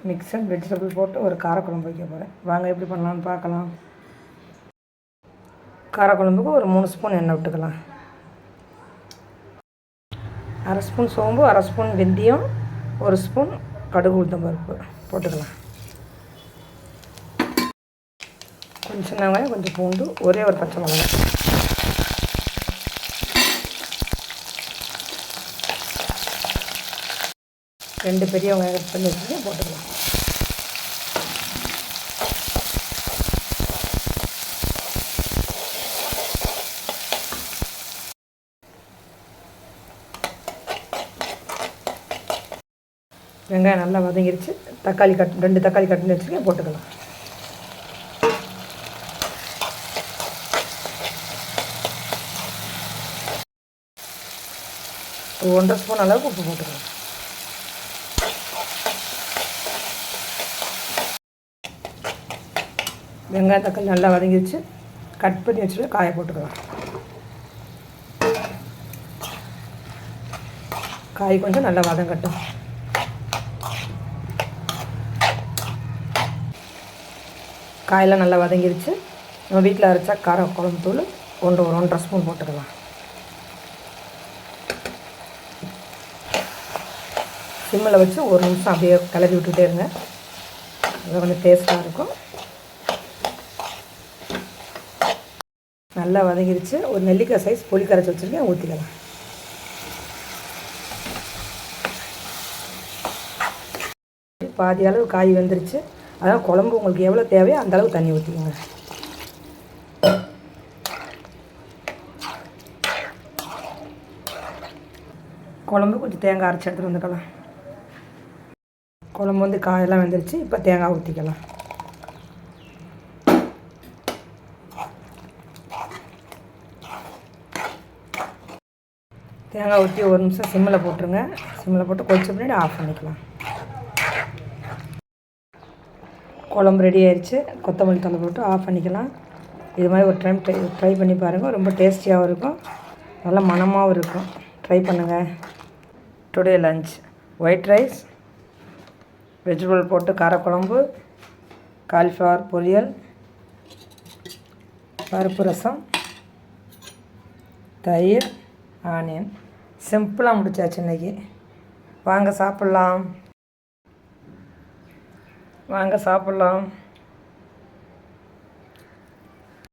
Mixed vegetable போட்டு ஒரு காரக்குழம்பு வைக்க போகிறேன். வாங்க எப்படி பண்ணலான்னு பார்க்கலாம். காரக்குழம்புக்கு ஒரு 3 ஸ்பூன் எண்ணெய் விட்டுக்கலாம். 1/2 ஸ்பூன் சோம்பு, 1/2 ஸ்பூன் வெந்தயம், 1 ஸ்பூன் கடுகு உளுத்தம் பருப்பு போட்டுக்கலாம். கொஞ்சம் சின்ன வெங்காயம், கொஞ்சம் பூண்டு, ஒரே ஒரு பச்சை மிளகாய். ரெண்டு பெரிய வெங்காயம் கட் பண்ணி வச்சுட்டு போட்டுக்கலாம். வெங்காயம் நல்லா வதங்கிருச்சு. தக்காளி 2 தக்காளி கட் பண்ணி வச்சுருக்கேன், போட்டுக்கலாம். ஒரு 1.5 ஸ்பூன் அளவுக்கு உப்பு போட்டுக்கலாம். வெங்காயம் தக்காளி நல்லா வதங்கிடுச்சு. கட் பண்ணி வச்சுட்டு காயை போட்டுக்கலாம். காய் கொஞ்சம் நல்லா வதங்கட்டும். காயெல்லாம் நல்லா வதங்கிடுச்சு. நம்ம வீட்டில் அரைச்சா கார குழம்பு தூள் 1.5 ஸ்பூன் போட்டுக்கலாம். சிம்மில் வச்சு ஒரு நிமிஷம் அப்படியே கிளறி விட்டுகிட்டே இருங்க. அது கொஞ்சம் டேஸ்ட்டாக இருக்கும். நல்லா வதங்கிடுச்சு. ஒரு நெல்லிக்காய் சைஸ் புளி கரைச்சி வச்சுருக்கேன், ஊற்றிக்கலாம். பாதி அளவு காய் வெந்துருச்சு. அதான் குழம்பு உங்களுக்கு எவ்வளோ தேவையோ அந்த அளவு தண்ணி ஊற்றிக்கோங்க. குழம்பு கொஞ்சம் தேங்காய் அரைச்சி எடுத்துகிட்டு வந்துக்கலாம். குழம்பு வந்து காயெல்லாம் வெந்துருச்சு. இப்போ தேங்காய் ஊற்றிக்கலாம். தேங்காய் ஊற்றி ஒரு நிமிஷம் சிம்மில் போட்டுருங்க. சிம்மில் போட்டு கொதிச்ச பின்னாடி ஆஃப் பண்ணிக்கலாம். குழம்பு ரெடி ஆயிடுச்சு. கொத்தமல்லி தழை போட்டு ஆஃப் பண்ணிக்கலாம். இது மாதிரி ஒரு டைம் ட்ரை பண்ணி பாருங்கள். ரொம்ப டேஸ்டியாகவும் இருக்கும், நல்லா மணமாகவும் இருக்கும். ட்ரை பண்ணுங்கள். Today lunch white rice, vegetable போட்டு காரக்குழம்பு, காலிஃப்ளவர் பொரியல், பருப்பு ரசம், தயிர், ஆனியன். சிம்பிளாக முடிச்சாச்சு இன்றைக்கி. வாங்க சாப்பிட்லாம்.